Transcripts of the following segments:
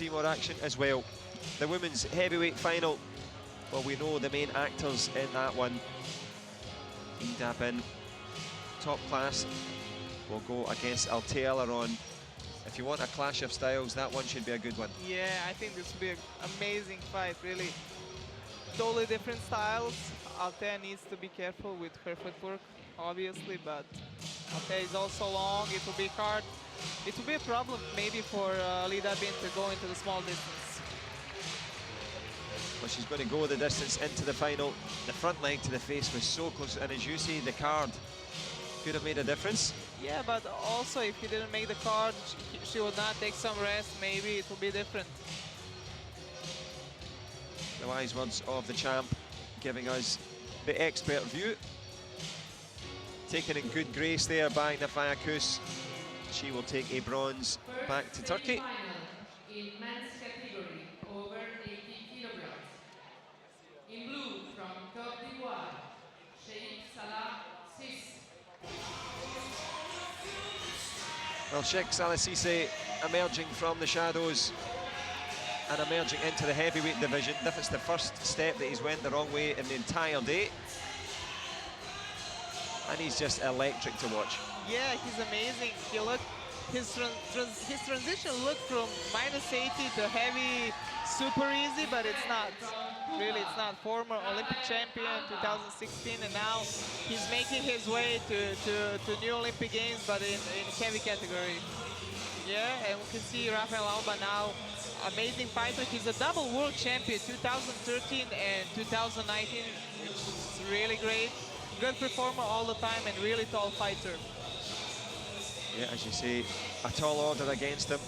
see more action as well. The women's heavyweight final. Well, we know the main actors in that one. Ida Bin, top class, will go against Altea Laron. If you want a clash of styles, that one should be a good one. Yeah, I think this will be an amazing fight, really. Totally different styles. Altea needs to be careful with her footwork, obviously, but Altea is also long. It will be hard. It will be a problem maybe for Lida Bin to go into the small distance. Well, she's going to go the distance into the final. The front leg to the face was so close, and as you see, the card could have made a difference. Yeah, but also if he didn't make the card, she would not take some rest. Maybe it will be different. The wise words of the champ, giving us the expert view. Taken in good grace there by Nafaya Kus. She will take a bronze back to Turkey. In men's category, over 80 kilograms. In blue, from Côte d'Ivoire, Cheick CISSE. Well, Cheick CISSE emerging from the shadows and emerging into the heavyweight division. If it's the first step that he's went the wrong way in the entire day. And he's just electric to watch. Yeah, he's amazing. His transition looked from -80 to heavy, super easy, but it's not. Really, it's not. Former Olympic champion 2016, and now he's making his way to new Olympic Games, but in heavy category. Yeah, and we can see Rafael ALBA now, amazing fighter. He's a double world champion, 2013 and 2019, which is really great. Good performer all the time and really tall fighter. Yeah, as you say, a tall order against him.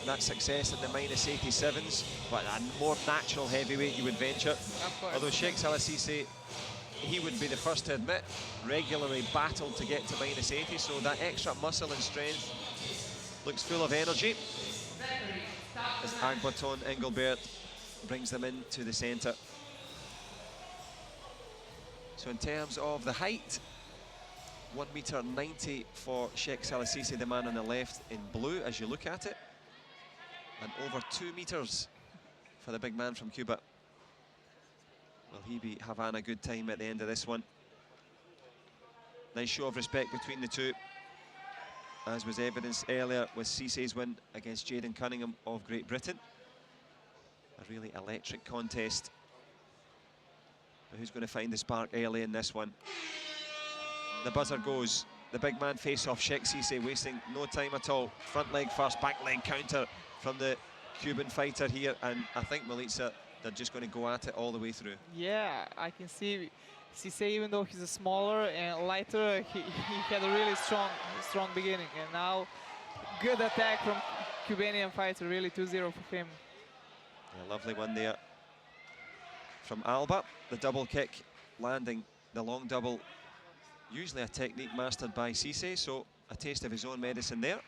That success in the -87s, but a more natural heavyweight, you would venture. Of course. Although Cheick CISSE, he would be the first to admit, regularly battled to get to -80, so that extra muscle and strength looks full of energy. As Agbaton Engelbert brings them into the centre. So in terms of the height, 1.90 m for Cheick CISSE, the man on the left in blue as you look at it. And over 2 meters for the big man from Cuba. Will he be having a good time at the end of this one? Nice show of respect between the two, as was evidenced earlier with CISSE's win against Jaden Cunningham of Great Britain. A really electric contest. But who's going to find the spark early in this one? The buzzer goes. The big man face-off, Cheick CISSE wasting no time at all. Front leg first, back leg counter from the Cuban fighter here. And I think Milica, they're just going to go at it all the way through. Yeah, I can see CISSE, even though he's a smaller and lighter, he had a really strong beginning. And now, good attack from Cubanian fighter, really 2-0 for him. A lovely one there from ALBA. The double kick, landing the long double. Usually a technique mastered by CISSE, so a taste of his own medicine there.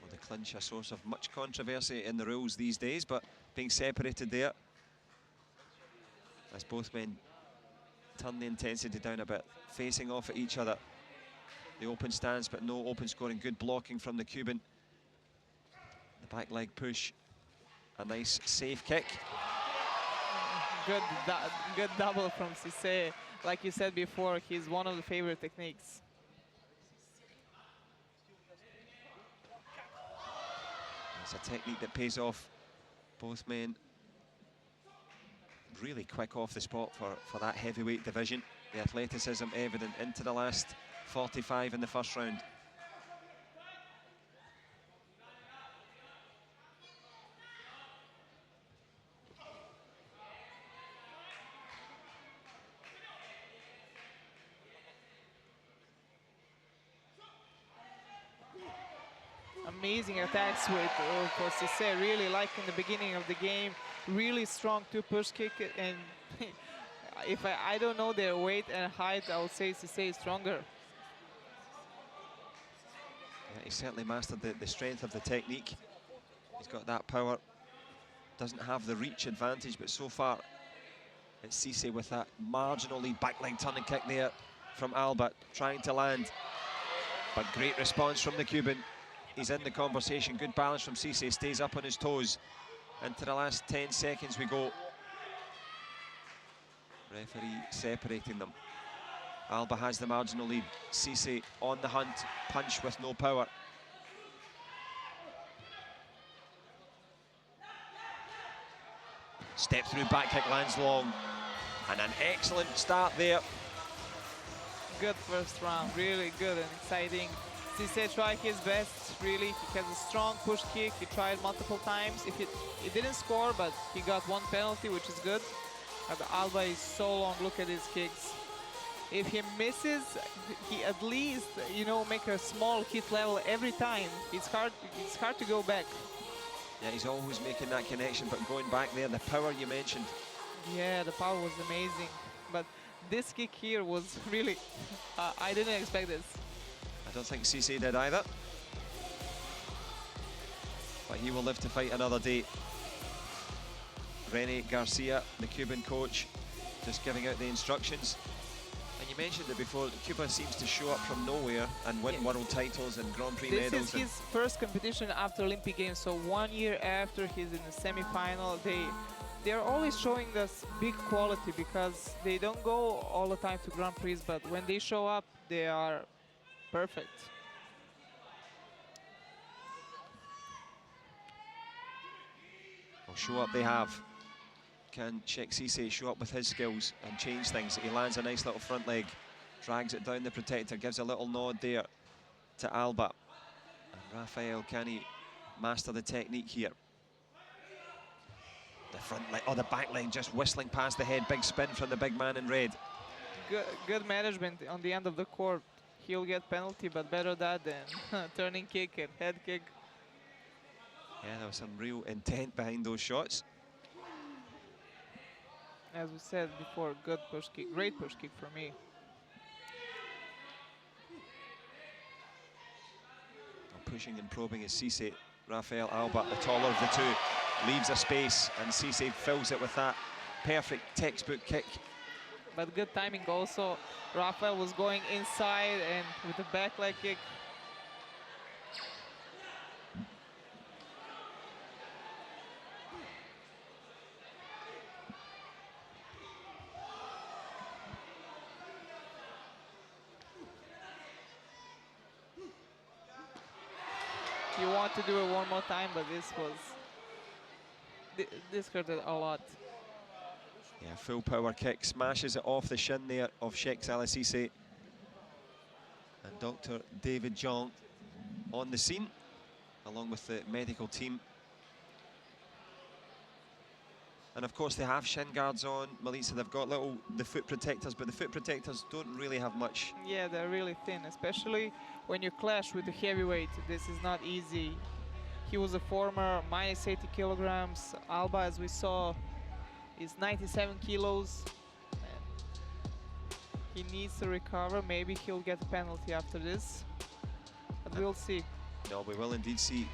Well, the clinch, a source of much controversy in the rules these days, but being separated there as both men turn the intensity down a bit, facing off at each other. The open stance, but no open scoring. Good blocking from the Cuban. The back leg push. A nice safe kick. Good double from CISSE. Like you said before, he's one of the favorite techniques. It's a technique that pays off. Both men really quick off the spot for that heavyweight division. The athleticism evident into the last 45 in the first round. Amazing attacks with for CISSE, really like in the beginning of the game, really strong two-push kick, and if I don't know their weight and height, I would say CISSE is stronger. Yeah, he certainly mastered the strength of the technique. He's got that power, doesn't have the reach advantage, but so far It's CISSE with that marginal lead, back leg turning kick there from ALBA, trying to land. But great response from the Cuban. He's in the conversation. Good balance from CISSE, stays up on his toes. Into the last 10 seconds we go. Referee separating them. ALBA has the marginal lead. CISSE on the hunt, punch with no power. Step through back kick, lands long. And an excellent start there. Good first round, really good and exciting. CISSE tried his best, really. He has a strong push kick. He tried multiple times. He didn't score, but he got one penalty, which is good. But ALBA is so long. Look at his kicks. If he misses, he at least, you know, make a small hit level every time. It's hard to go back. Yeah, he's always making that connection, but going back there, the power you mentioned. Yeah, the power was amazing. But this kick here was really, I didn't expect this. I don't think CISSE did either. But he will live to fight another day. René Garcia, the Cuban coach, just giving out the instructions. And you mentioned it before, Cuba seems to show up from nowhere and win world titles and Grand-Prix medals. This is his first competition after Olympic Games, so 1 year after he's in the semi-final. They're always showing us big quality because they don't go all the time to Grand Prix, but when they show up, they are perfect. Well, show up they have. Can Cheick CISSE show up with his skills and change things? He lands a nice little front leg, drags it down the protector, gives a little nod there to ALBA. And Rafael, can he master the technique here? The front leg, the back leg just whistling past the head. Big spin from the big man in red. Good management on the end of the court. He'll get penalty, but better that than turning kick and head kick. Yeah, there was some real intent behind those shots. As we said before, good push kick, great push kick for me. Pushing and probing is CISSE. Rafael ALBA, the taller of the two, leaves a space, and CISSE fills it with that perfect textbook kick. But good timing also. Rafael was going inside and with the back leg kick. You want to do it one more time, but this hurted a lot. Yeah, full power kick, smashes it off the shin there of Cheick CISSE. And Dr. David Jean on the scene, along with the medical team. And of course they have shin guards on, Melissa. They've got the foot protectors, but the foot protectors don't really have much. Yeah, they're really thin, especially when you clash with the heavyweight. This is not easy. He was a former minus 80 kilograms. ALBA, as we saw, is 97 kilos. He needs to recover. Maybe he'll get a penalty after this, but we'll see. No, we will indeed see.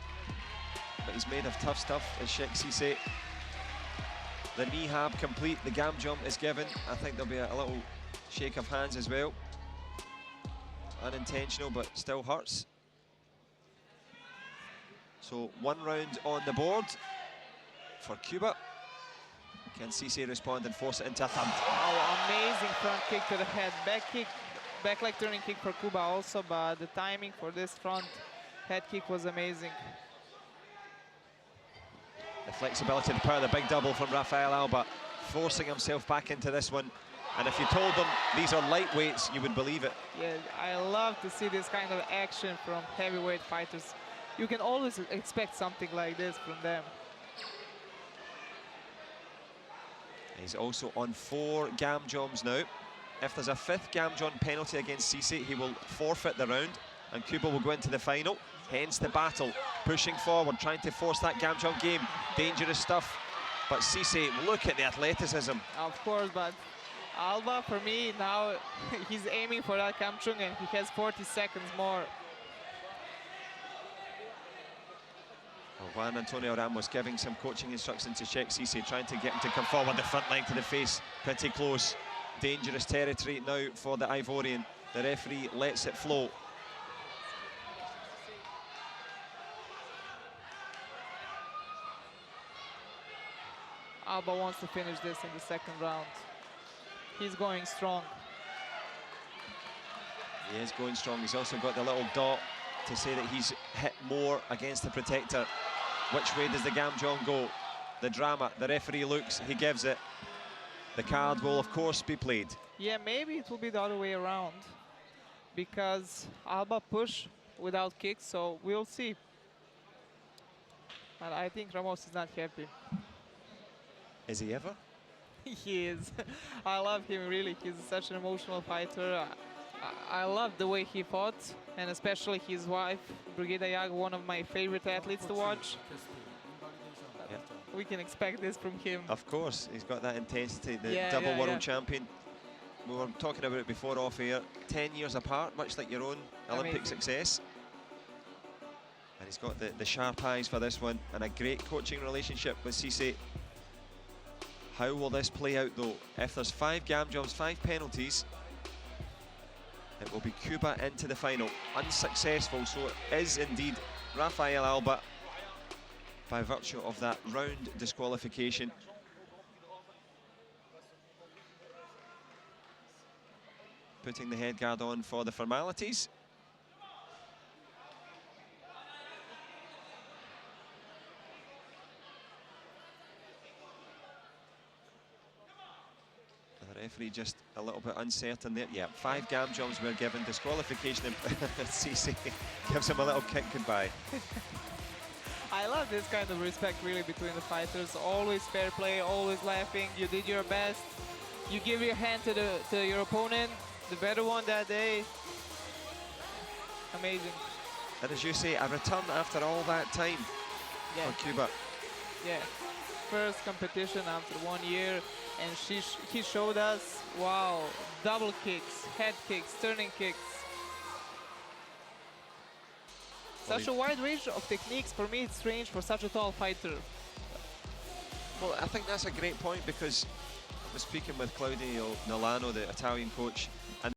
But he's made of tough stuff, is Cheick CISSE. The knee-hab complete, the gam jump is given. I think there'll be a little shake of hands as well. Unintentional, but still hurts. So 1 round on the board for Cuba. Can CISSE respond and force it into a thumb? Oh, amazing front kick to the head. Back leg turning kick for Cuba also, but the timing for this front head kick was amazing. The flexibility, the power, the big double from Rafael ALBA, forcing himself back into this one. And if you told them these are lightweights, you would believe it. Yeah, I love to see this kind of action from heavyweight fighters. You can always expect something like this from them. He's also on 4 gam jumps now. If there's a 5th gam jump penalty against CISSE, he will forfeit the round, and Cuba will go into the final. Hence the battle, pushing forward, trying to force that gam jump game. Dangerous stuff. But CISSE, look at the athleticism. Of course, but ALBA, for me, now he's aiming for that gam jump, and he has 40 seconds more. Well, Juan Antonio Ramos giving some coaching instructions to Cheick CISSE, trying to get him to come forward, the front leg to the face, pretty close. Dangerous territory now for the Ivorian. The referee lets it flow. ALBA wants to finish this in the second round. He's going strong. He is going strong. He's also got the little dot to say that he's hit more against the protector. Which way does the Gamjong go? The drama, the referee looks, he gives it. The card will of course be played. Yeah, maybe it will be the other way around, because ALBA push without kicks, so we'll see. But I think Ramos is not happy. Is he ever? He is. I love him, really. He's such an emotional fighter. I love the way he fought, and especially his wife, Brigida Jagr, one of my favorite athletes to watch. Yeah. We can expect this from him. Of course, he's got that intensity, the double world champion. We were talking about it before off air, 10 years apart, much like your own Olympic success. And he's got the sharp eyes for this one, and a great coaching relationship with CISSE. How will this play out though? If there's 5 Gamjoms, 5 penalties, it will be Cuba into the final. Unsuccessful, so it is indeed Rafael ALBA by virtue of that round disqualification. Putting the head guard on for the formalities. The referee just a little bit uncertain there. Yeah, 5 Gamjoms were given disqualification, and CISSE gives him a little kick goodbye. I love this kind of respect really between the fighters. Always fair play, always laughing. You did your best. You give your hand to your opponent, the better one that day. Amazing. And as you say, a return after all that time for Cuba. Yeah, first competition after 1 year, and he showed us, wow, double kicks, head kicks, turning kicks. Such a wide range of techniques. For me, it's strange for such a tall fighter. Well, I think that's a great point, because I was speaking with Claudio Nolano, the Italian coach, and